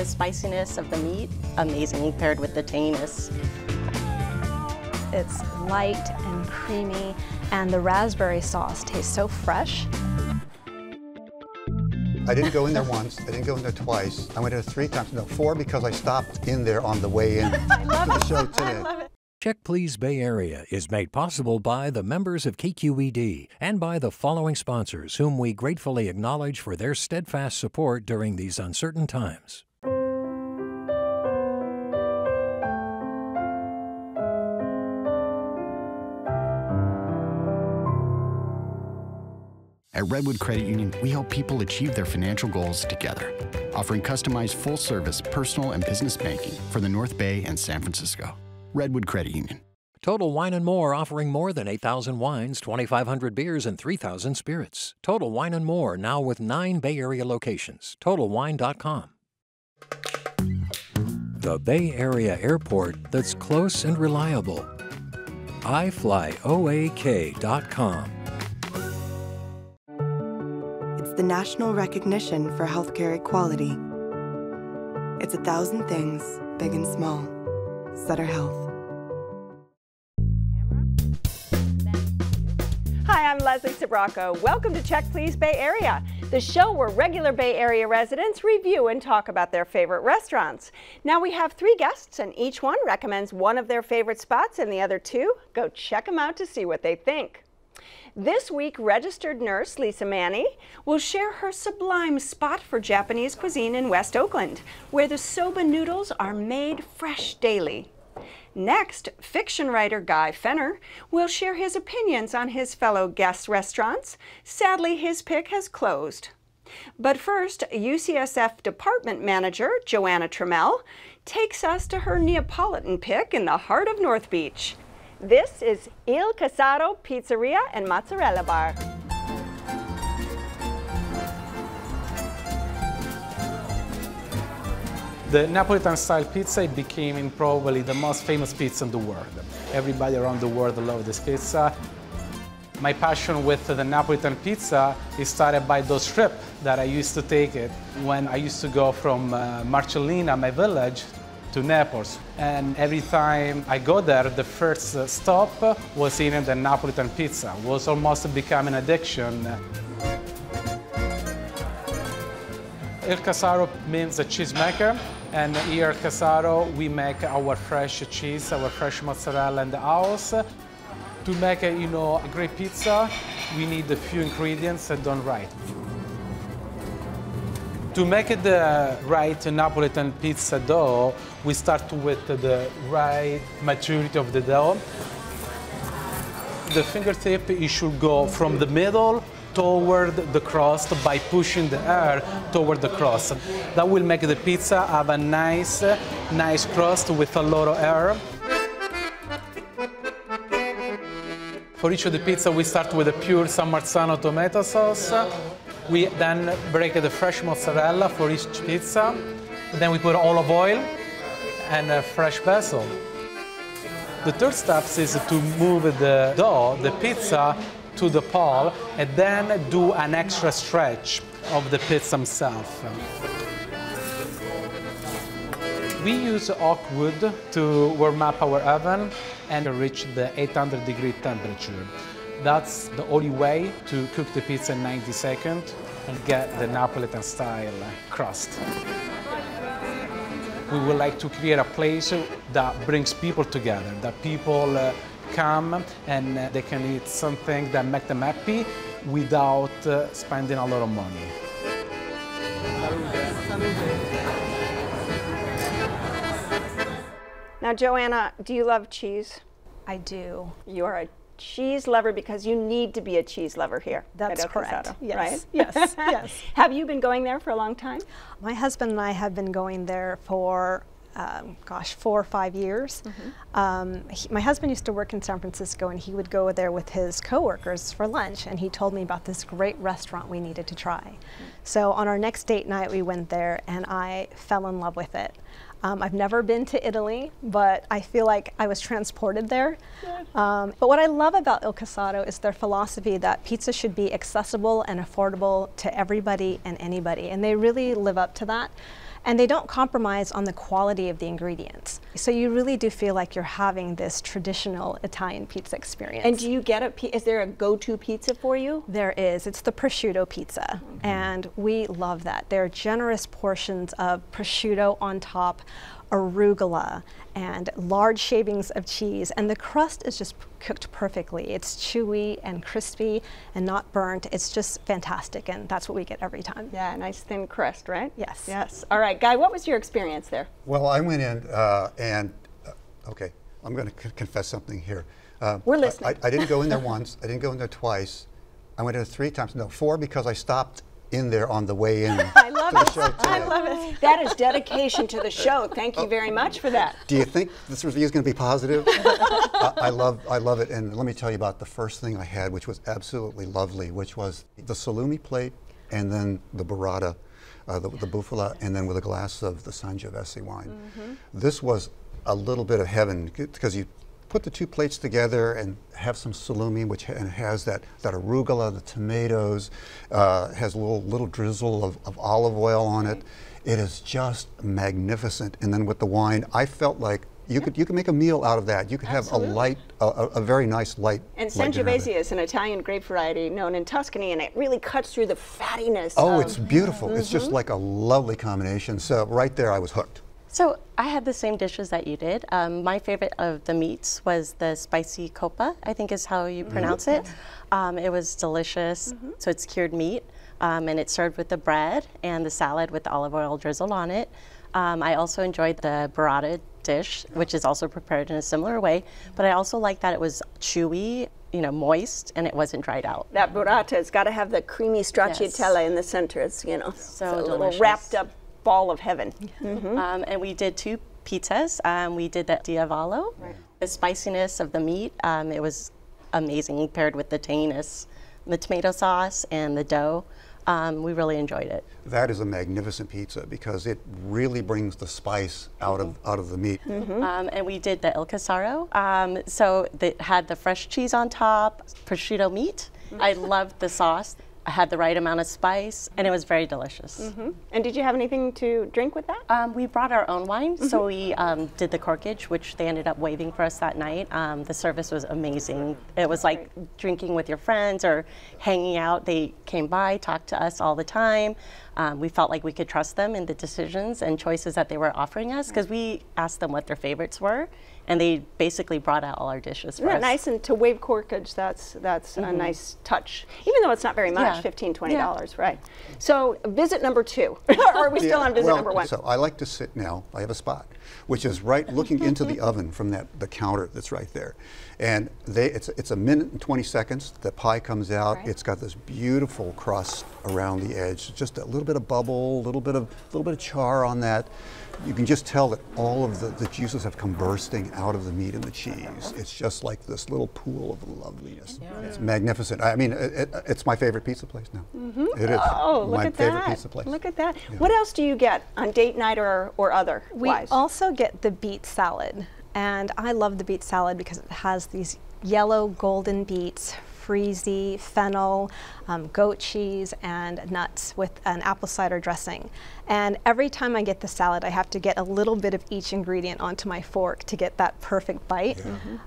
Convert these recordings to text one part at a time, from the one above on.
the spiciness of the meat, amazing paired with the tanginess. It's light and creamy, and the raspberry sauce tastes so fresh. I didn't go in there once, I didn't go in there twice. I went there 3 times, no, 4 because I stopped in there on the way in to the show today. Check Please Bay Area is made possible by the members of KQED and by the following sponsors whom we gratefully acknowledge for their steadfast support during these uncertain times. At Redwood Credit Union, we help people achieve their financial goals together, offering customized full-service personal and business banking for the North Bay and San Francisco. Redwood Credit Union. Total Wine & More offering more than 8,000 wines, 2,500 beers, and 3,000 spirits. Total Wine & More now with 9 Bay Area locations. TotalWine.com. The Bay Area airport that's close and reliable. iFlyOAK.com. It's the national recognition for healthcare equality. It's 1,000 things, big and small. Sutter Health. Hi, I'm Leslie Sbrocco. Welcome to Check Please Bay Area, the show where regular Bay Area residents review and talk about their favorite restaurants. Now we have 3 guests, and each one recommends one of their favorite spots, and the other 2 go check them out to see what they think. This week, registered nurse Lisa Manny will share her sublime spot for Japanese cuisine in West Oakland, where the soba noodles are made fresh daily. Next, fiction writer Guy Fenner will share his opinions on his fellow guest restaurants. Sadly, his pick has closed. But first, UCSF Department Manager Joanna Trammell takes us to her Neapolitan pick in the heart of North Beach. This is Il Casaro Pizzeria and Mozzarella Bar. The Neapolitan style pizza became probably the most famous pizza in the world. Everybody around the world loves this pizza. My passion with the Neapolitan pizza is started by those trips that I used to take it when I used to go from Marcellina, my village, to Naples. And every time I go there, the first stop was eating the Neapolitan pizza. It was almost becoming an addiction. Il Casaro means a cheesemaker, and here at Casaro we make our fresh cheese, our fresh mozzarella in the house. To make a great pizza, we need a few ingredients done right. To make the right Neapolitan pizza dough, we start with the right maturity of the dough. The fingertip, it should go from the middle toward the crust by pushing the air toward the crust. That will make the pizza have a nice crust with a lot of air. For each of the pizza, we start with a pure San Marzano tomato sauce. We then break the fresh mozzarella for each pizza. Then we put olive oil and fresh basil. The third step is to move the dough, the pizza, to the pole, and then do an extra stretch of the pizza itself. We use oak wood to warm up our oven and reach the 800-degree temperature. That's the only way to cook the pizza in 90 seconds and get the Neapolitan style crust. We would like to create a place that brings people together, that people come and they can eat something that makes them happy without spending a lot of money. Now, Joanna, do you love cheese? I do. You are a cheese lover because you need to be a cheese lover here. That's at correct. Casaro, Yes. right? Yes. Yes. Have you been going there for a long time? My husband and I have been going there for 4 or 5 years. My husband used to work in San Francisco, and he would go there with his coworkers for lunch, and he told me about this great restaurant we needed to try. So on our next date night, we went there, and I fell in love with it. I've never been to Italy, but I feel like I was transported there. But what I love about Il Casaro is their philosophy that pizza should be accessible and affordable to everybody and anybody, and they really live up to that. And they don't compromise on the quality of the ingredients. So you really do feel like you're having this traditional Italian pizza experience. And do you get is there a go-to pizza for you? There is. It's the prosciutto pizza, and we love that. There are generous portions of prosciutto on top, arugula, and large shavings of cheese, and the crust is just cooked perfectly. It's chewy and crispy and not burnt. It's just fantastic, and that's what we get every time. Yeah, nice thin crust, right? Yes. Yes. All right, Guy, what was your experience there? Well, I went in okay, I'm going to confess something here. We're listening. I didn't go in there once. I didn't go in there twice. I went in 3 times. No, 4 because I stopped in there on the way in. I love it. I love it. That is dedication to the show. Thank you very much for that. Do you think this review is going to be positive? I love it. And let me tell you about the first thing I had, which was absolutely lovely, which was the salumi plate and then the burrata, the bufala, and then with a glass of the Sangiovese wine. This was a little bit of heaven because you put the 2 plates together and have some salumi, which has that arugula, the tomatoes, has a little drizzle of olive oil on it. It is just magnificent. And then with the wine, I felt like you could make a meal out of that. You could have a very nice light. And Sangiovese is an Italian grape variety known in Tuscany, and it really cuts through the fattiness. Oh, it's beautiful. It's just like a lovely combination. So right there, I was hooked. So I had the same dishes that you did. My favorite of the meats was the spicy coppa, I think is how you pronounce it. It was delicious. So it's cured meat, and it's served with the bread and the salad with the olive oil drizzled on it. I also enjoyed the burrata dish, which is also prepared in a similar way, but I also like that it was chewy, you know, moist, and it wasn't dried out. That burrata has got to have the creamy stracciatella in the center. It's, you know, so it's a delicious. little wrapped up ball of heaven. And we did 2 pizzas. We did the diavolo. The spiciness of the meat, it was amazing paired with the tanginess, the tomato sauce and the dough. We really enjoyed it. That is a magnificent pizza because it really brings the spice out of the meat. And we did the Il Casaro. So it had the fresh cheese on top, prosciutto meat. I loved the sauce. I had the right amount of spice, and it was very delicious. And did you have anything to drink with that? We brought our own wine, so we did the corkage, which they ended up waiving for us that night. The service was amazing. It was like drinking with your friends or hanging out. They came by, talked to us all the time. We felt like we could trust them in the decisions and choices that they were offering us because we asked them what their favorites were, and they basically brought out all our dishes for us. Nice, and to waive corkage, that's a nice touch. Even though it's not very much, $15, $20, right? So visit number 2, or are we still on visit number 1? So I like to sit now, I have a spot, which is right looking into the oven from the counter that's right there. And it's 1 minute and 20 seconds, the pie comes out, it's got this beautiful crust around the edge, just a little bit of bubble, a little bit of char on that. You can just tell that all of the juices have come bursting out of the meat and the cheese. It's just like this little pool of loveliness. It's magnificent. I mean, it's my favorite pizza place now. It is my favorite pizza place. Look at that. What else do you get on date night or other? We also get the beet salad. And I love the beet salad because it has these yellow golden beets, freezy, fennel, goat cheese, and nuts with an apple cider dressing. And every time I get the salad, I have to get a little bit of each ingredient onto my fork to get that perfect bite.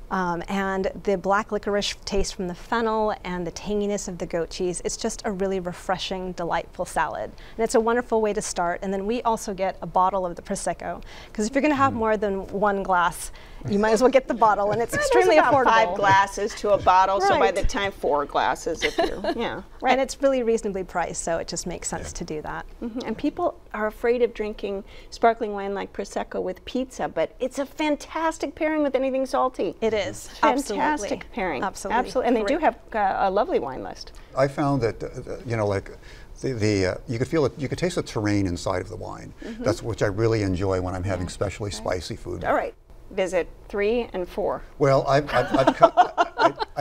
And the black licorice taste from the fennel and the tanginess of the goat cheese, it's just a really refreshing, delightful salad. And it's a wonderful way to start. And then we also get a bottle of the Prosecco, because if you're going to have more than 1 glass, you might as well get the bottle, and it's extremely affordable. 5 glasses to a bottle, so by the time 4 glasses, if you're, And it's really reasonably priced, so it just makes sense to do that. And people are afraid of drinking sparkling wine like Prosecco with pizza, but it's a fantastic pairing with anything salty. It is. Fantastic pairing. Absolutely. And they do have a lovely wine list. I found that, you know, like, you could feel it, you could taste the terrain inside of the wine. That's which I really enjoy when I'm having especially spicy food. All right. Visit 3 and 4. Well, I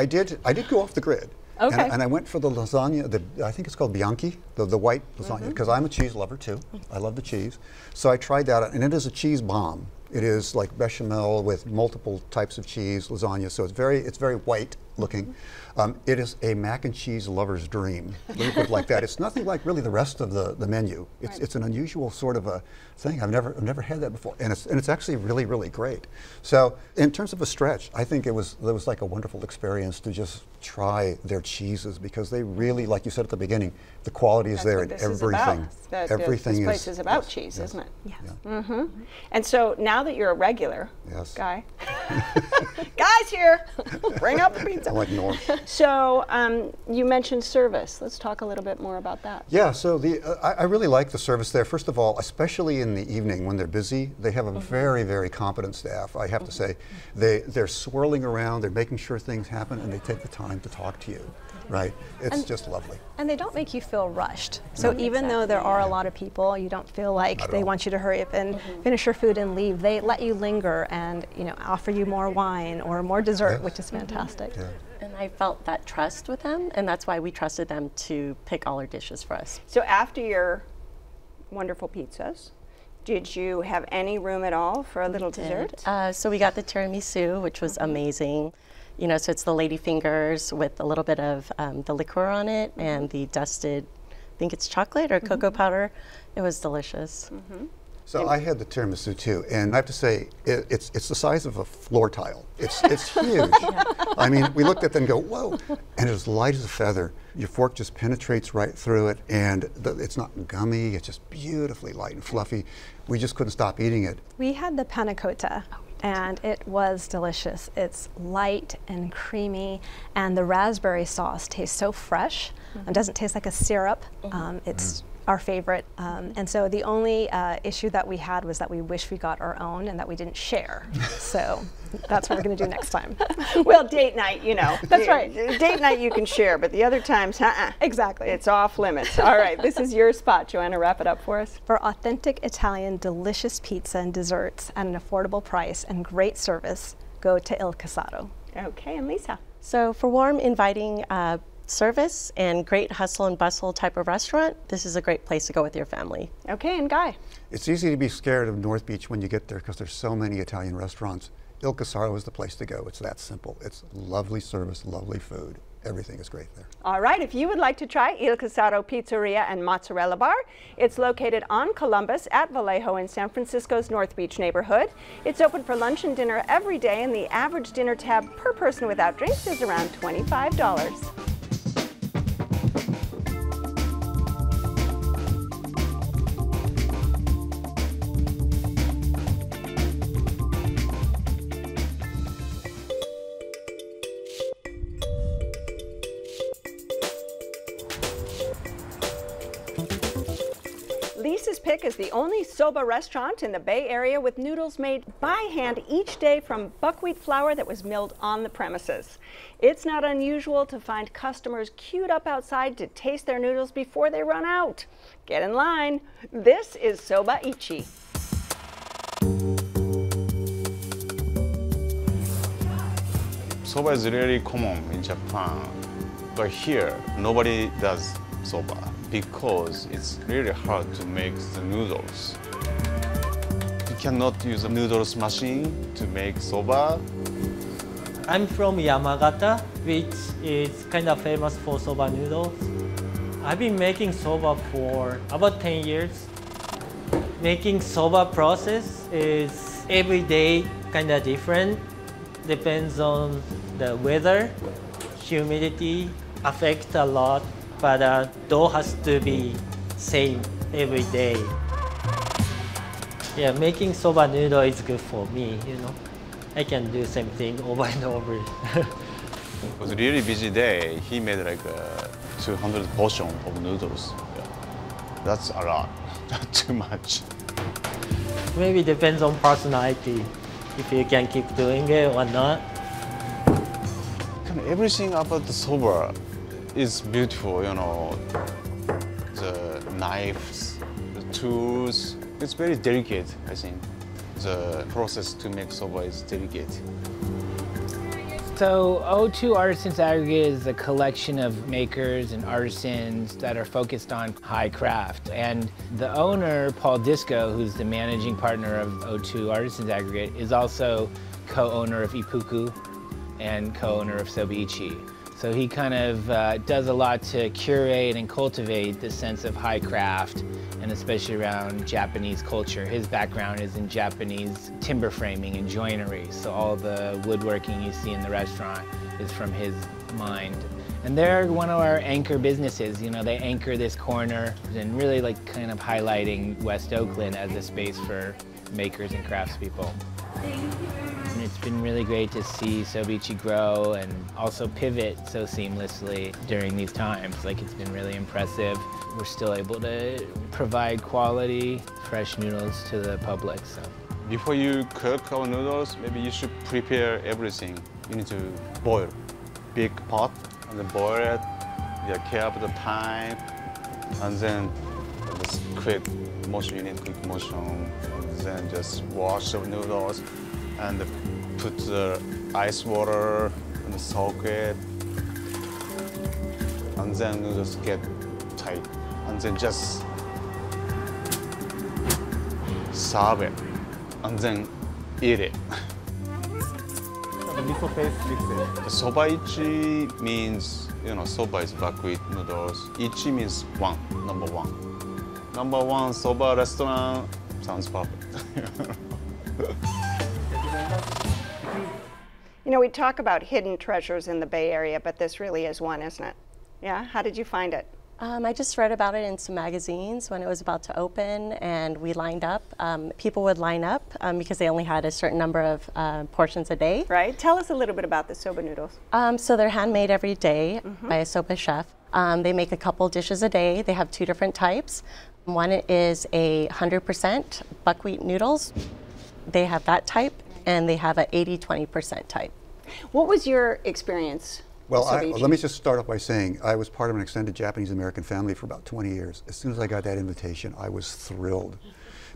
did go off the grid. Okay. And I went for the lasagna, I think it's called Bianchi, the white lasagna, because I'm a cheese lover too. I love the cheese. So I tried that, and it is a cheese bomb. It is like bechamel with multiple types of cheese, lasagna, so it's very white looking. It is a mac and cheese lover's dream. Let me put it like that. It's nothing like really the rest of the menu. It's an unusual sort of a thing. I've never had that before, and it's actually really great. So in terms of a stretch, I think it was like a wonderful experience to just try their cheeses, because they really, like you said at the beginning, the quality is there in everything. Everything this place is about cheese, isn't it? Yes. And so now that you're a regular guy, guys here, bring up the pizza. I like Norm. So you mentioned service. Let's talk a little bit more about that. Yeah, so I really like the service there. First of all, especially in the evening when they're busy, they have a very competent staff, I have to say. They're swirling around, they're making sure things happen, and they take the time to talk to you. Right, it's just lovely. And they don't make you feel rushed. So even though there are a lot of people, you don't feel like they want you to hurry up and finish your food and leave. They let you linger and offer you more wine or more dessert, which is fantastic. And I felt that trust with them, and that's why we trusted them to pick all our dishes for us. So after your wonderful pizzas, did you have any room at all for a little dessert? So we got the tiramisu, which was amazing. So it's the lady fingers with a little bit of the liqueur on it and the dusted, I think it's chocolate or cocoa powder. It was delicious. So I had the tiramisu too, and I have to say, it's the size of a floor tile. It's huge. I mean, we looked at it and go, whoa, and it's light as a feather. Your fork just penetrates right through it, and it's not gummy, it's just beautifully light and fluffy. We just couldn't stop eating it. We had the panna cotta, and it was delicious. It's light and creamy, and the raspberry sauce tastes so fresh. It doesn't taste like a syrup. It's our favorite. And so the only issue that we had was that we wish we got our own and that we didn't share. So that's what we're going to do next time. Well, date night, That's right. Date night you can share, but the other times, Exactly. It's off limits. All right, this is your spot. Joanna, wrap it up for us. For authentic Italian, delicious pizza and desserts at an affordable price and great service, go to Il Casaro. Okay, and Lisa? So for warm, inviting service and great hustle and bustle type of restaurant, this is a great place to go with your family. Okay, and Guy? It's easy to be scared of North Beach when you get there because there's so many Italian restaurants. Il Casaro is the place to go. It's that simple. It's lovely service, lovely food. Everything is great there. All right, if you would like to try Il Casaro Pizzeria and Mozzarella Bar, it's located on Columbus at Vallejo in San Francisco's North Beach neighborhood. It's open for lunch and dinner every day, and the average dinner tab per person without drinks is around $25. Lisa's Pick is the only soba restaurant in the Bay Area with noodles made by hand each day from buckwheat flour that was milled on the premises. It's not unusual to find customers queued up outside to taste their noodles before they run out. Get in line. This is Soba Ichi. Soba is really common in Japan, but here nobody does soba because it's really hard to make the noodles. You cannot use a noodles machine to make soba. I'm from Yamagata, which is kind of famous for soba noodles. I've been making soba for about 10 years. Making soba process is every day kind of different. Depends on the weather, humidity affects a lot, but dough has to be same every day. Yeah, making soba noodle is good for me, I can do same thing over and over. It was a really busy day. He made like 200 portions of noodles. Yeah. That's a lot, not too much. Maybe depends on personality, if you can keep doing it or not. Everything about the soba is beautiful, the knives, the tools. It's very delicate, I think. The process to make soba is delicate. So O2 Artisans Aggregate is a collection of makers and artisans that are focused on high craft. And the owner, Paul Disco, who's the managing partner of O2 Artisans Aggregate, is also co-owner of Ippuku and co-owner of Soba Ichi. So he kind of does a lot to curate and cultivate this sense of high craft, and especially around Japanese culture. His background is in Japanese timber framing and joinery, so all the woodworking you see in the restaurant is from his mind. And they're one of our anchor businesses. You know, they anchor this corner and really like kind of highlighting West Oakland as a space for makers and craftspeople. And it's been really great to see Soba Ichi grow and also pivot so seamlessly during these times. Like, it's been really impressive. We're still able to provide quality, fresh noodles to the public. So Before you cook our noodles, maybe you should prepare everything. You need to boil big pot and then boil it. You care about the time, and then just quick motion. You need quick motion, and then just wash the noodles and put the ice water and soak it, and then noodles get tight, and then just serve it, and then eat it. The miso paste mix it. Soba Ichi means, you know, soba is buckwheat noodles. Ichi means one, number one. Number one soba restaurant sounds perfect. You know, we talk about hidden treasures in the Bay Area, but this really is one, isn't it? Yeah? How did you find it? I just read about it in some magazines when it was about to open, and we lined up. People would line up because they only had a certain number of portions a day. Right. Tell us a little bit about the soba noodles. So they're handmade every day by a soba chef. They make a couple dishes a day. They have two different types. One is a 100% buckwheat noodles. They have that type, and they have a 80-20% type. What was your experience? Well, let me just start off by saying I was part of an extended Japanese-American family for about 20 years. As soon as I got that invitation, I was thrilled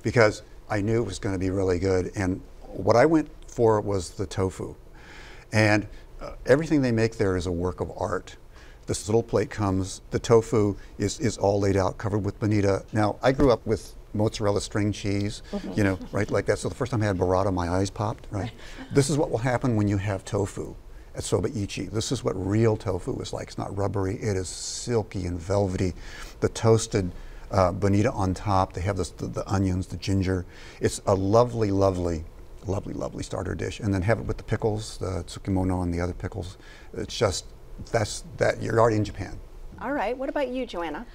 because I knew it was going to be really good. And what I went for was the tofu. And everything they make there is a work of art. This little plate comes, the tofu is all laid out, covered with bonita. Now, I grew up with mozzarella string cheese, you know, right, like that. So the first time I had burrata, my eyes popped, right? This is what will happen when you have tofu at Soba Ichi. This is what real tofu is like. It's not rubbery, it is silky and velvety. The toasted bonita on top, they have the onions, the ginger. It's a lovely, lovely, lovely, lovely starter dish. And then have it with the pickles, the tsukimono and the other pickles. It's just, you're already in Japan. All right, what about you, Joanna?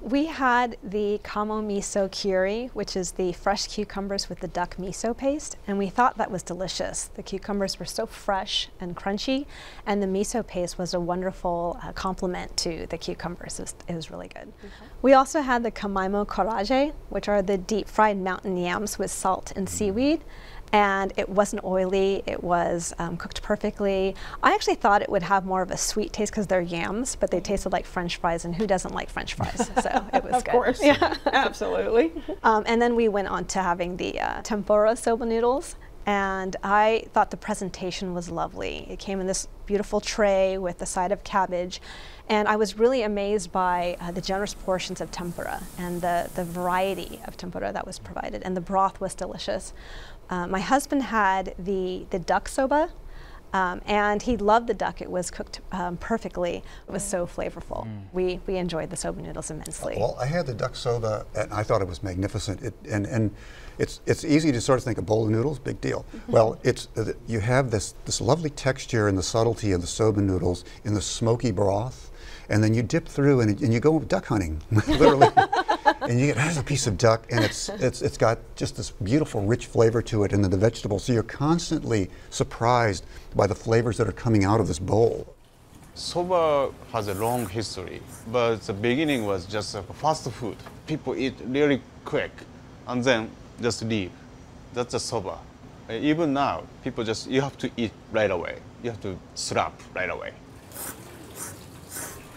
We had the kamo miso curry, which is the fresh cucumbers with the duck miso paste, and we thought that was delicious. The cucumbers were so fresh and crunchy, and the miso paste was a wonderful complement to the cucumbers. It was really good. We also had the kamaimo karaage, which are the deep fried mountain yams with salt and seaweed. And it wasn't oily, it was cooked perfectly. I actually thought it would have more of a sweet taste because they're yams, but they tasted like French fries, and who doesn't like French fries? So it was of good. Of course, yeah. Absolutely. And then we went on to having the tempura soba noodles, and I thought the presentation was lovely. It came in this beautiful tray with a side of cabbage, and I was really amazed by the generous portions of tempura and the variety of tempura that was provided, and the broth was delicious. My husband had the duck soba, and he loved the duck. It was cooked perfectly. It was so flavorful. We enjoyed the soba noodles immensely. Well, I had the duck soba, and I thought it was magnificent. It's easy to sort of think a bowl of noodles, big deal. Well, you have this lovely texture and the subtlety of the soba noodles in the smoky broth, and then you dip through and you go duck hunting, literally. And you get, here's a piece of duck, and it's got just this beautiful, rich flavor to it, and then the vegetables. So you're constantly surprised by the flavors that are coming out of this bowl. Soba has a long history, but the beginning was just fast food. People eat really quick, and then just leave. That's a soba. Even now, people you have to eat right away. You have to slap right away.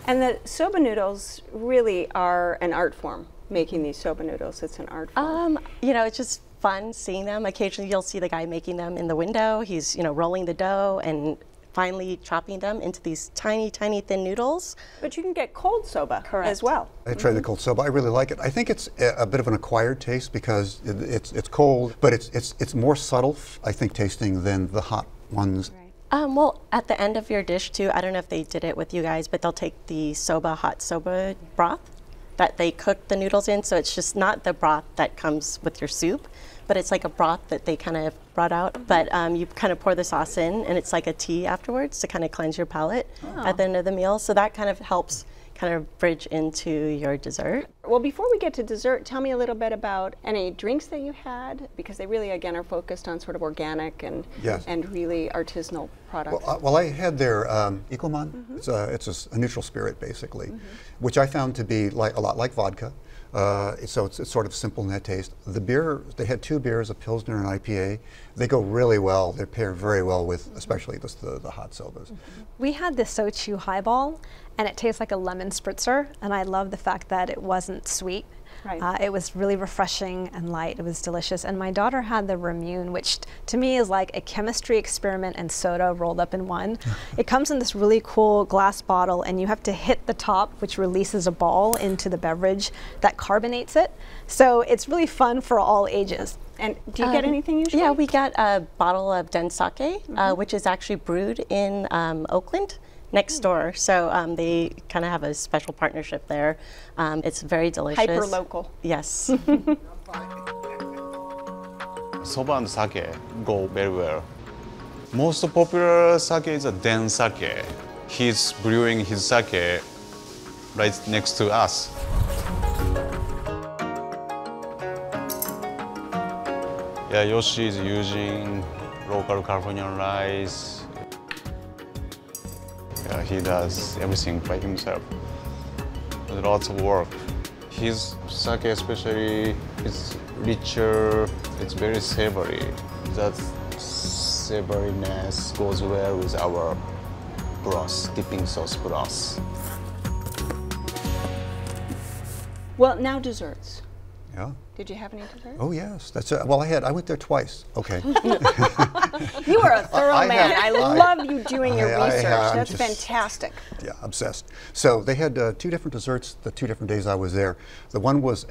And the soba noodles really are an art form. Making these soba noodles, it's an art form. You know, it's just fun seeing them. Occasionally you'll see the guy making them in the window. He's, you know, rolling the dough and finely chopping them into these tiny, tiny thin noodles. But you can get cold soba as well. I tried the cold soba. I really like it. I think it's a bit of an acquired taste because it's cold, but it's more subtle, I think, tasting than the hot ones. Well, at the end of your dish too, I don't know if they did it with you guys, but they'll take the soba, hot soba broth that they cook the noodles in. So it's just not the broth that comes with your soup, but it's like a broth that they kind of brought out. But you kind of pour the sauce in, and it's like a tea afterwards to kind of cleanse your palate at the end of the meal. So that kind of helps kind of bridge into your dessert. Well, before we get to dessert, tell me a little bit about any drinks that you had, because they really, again, are focused on sort of organic and really artisanal products. Well, I had their Ecoman. It's a neutral spirit, basically, which I found to be like a lot like vodka. So it's sort of simple in that taste. The beer, they had 2 beers, a Pilsner and an IPA. They go really well. They pair very well with, especially the hot sobas. We had the soju highball, and it tastes like a lemon spritzer, and I love the fact that it wasn't sweet. It was really refreshing and light. It was delicious. And my daughter had the Ramune, which to me is like a chemistry experiment and soda rolled up in one. It comes in this really cool glass bottle, and you have to hit the top, which releases a ball into the beverage that carbonates it. So it's really fun for all ages. And do you get anything usually? Yeah, we got a bottle of den sake, which is actually brewed in Oakland, next door. So they kind of have a special partnership there. It's very delicious. Hyper local. Yes. Soba and sake go very well. Most popular sake is a den sake. He's brewing his sake right next to us. Yeah, Yoshi is using local Californian rice. Yeah, he does everything by himself. With lots of work. His sake especially is richer, it's very savory. That savoriness goes well with our broth, dipping sauce broth. Well, now desserts. Yeah. Did you have any dessert? Oh yes, that's well. I went there twice. Okay. You are a thorough man. I love you doing your research. That's fantastic. Yeah, obsessed. So they had 2 different desserts the 2 different days I was there. The one was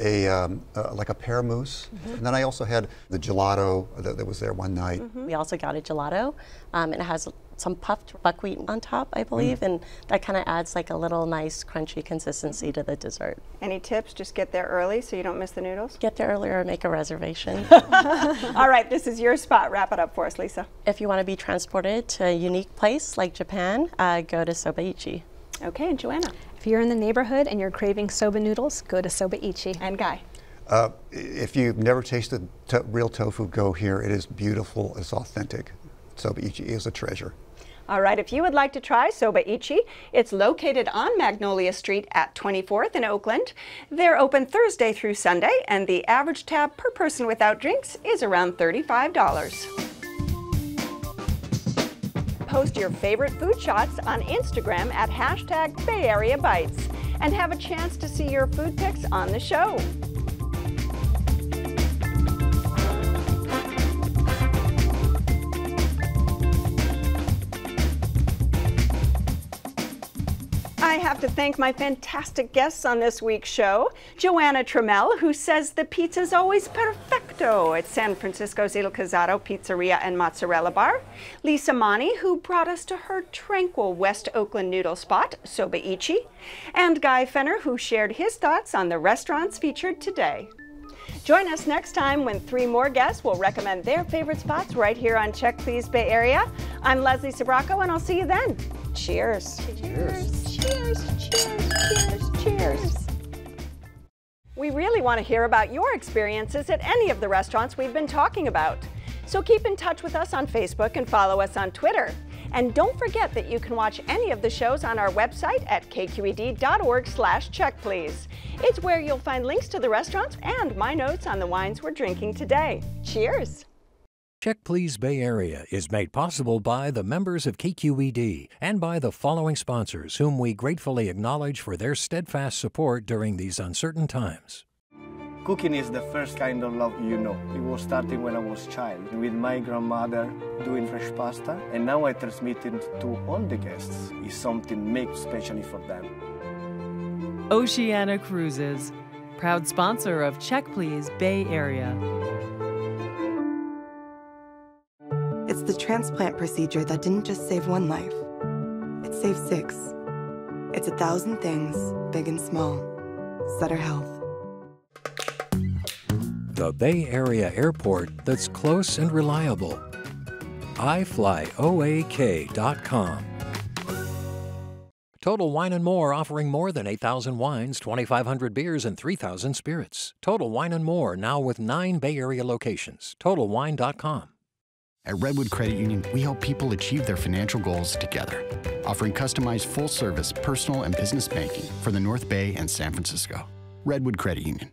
like a pear mousse, and then I also had the gelato that was there one night. We also got a gelato, and it has some puffed buckwheat on top, I believe, and that kind of adds like a little nice crunchy consistency to the dessert. Any tips? Just get there early so you don't miss the noodles? Get there earlier or make a reservation. All right, this is your spot. Wrap it up for us, Lisa. If you want to be transported to a unique place like Japan, go to Soba Ichi. Okay, and Joanna? If you're in the neighborhood and you're craving soba noodles, go to Soba Ichi. And Guy? If you've never tasted real tofu, go here. It is beautiful. It's authentic. Soba Ichi is a treasure. All right, if you would like to try Soba Ichi, it's located on Magnolia Street at 24th in Oakland. They're open Thursday through Sunday, and the average tab per person without drinks is around $35. Post your favorite food shots on Instagram at #BayAreaBites and have a chance to see your food pics on the show. I have to thank my fantastic guests on this week's show. Joanna Trammell, who says the pizza's always perfecto at San Francisco's Il Casaro Pizzeria and Mozzarella Bar. Lisa Mani, who brought us to her tranquil West Oakland noodle spot, Soba Ichi. And Guy Fenner, who shared his thoughts on the restaurants featured today. Join us next time when 3 more guests will recommend their favorite spots right here on Check Please Bay Area. I'm Leslie Sbrocco, and I'll see you then. Cheers. Cheers. Cheers. Cheers. Cheers. Cheers. We really want to hear about your experiences at any of the restaurants we've been talking about. So keep in touch with us on Facebook and follow us on Twitter. And don't forget that you can watch any of the shows on our website at kqed.org/checkplease. It's where you'll find links to the restaurants and my notes on the wines we're drinking today. Cheers! Check Please Bay Area is made possible by the members of KQED and by the following sponsors whom we gratefully acknowledge for their steadfast support during these uncertain times. Cooking is the first kind of love you know. It was starting when I was a child, with my grandmother doing fresh pasta, and now I transmit it to all the guests. It's something made specially for them. Oceana Cruises, proud sponsor of Check Please Bay Area. It's the transplant procedure that didn't just save one life. It saved 6. It's 1,000 things, big and small. Sutter Health. The Bay Area airport that's close and reliable. iFlyOAK.com. Total Wine & More offering more than 8,000 wines, 2,500 beers, and 3,000 spirits. Total Wine & More now with 9 Bay Area locations. TotalWine.com. At Redwood Credit Union, we help people achieve their financial goals together, offering customized full-service personal and business banking for the North Bay and San Francisco. Redwood Credit Union.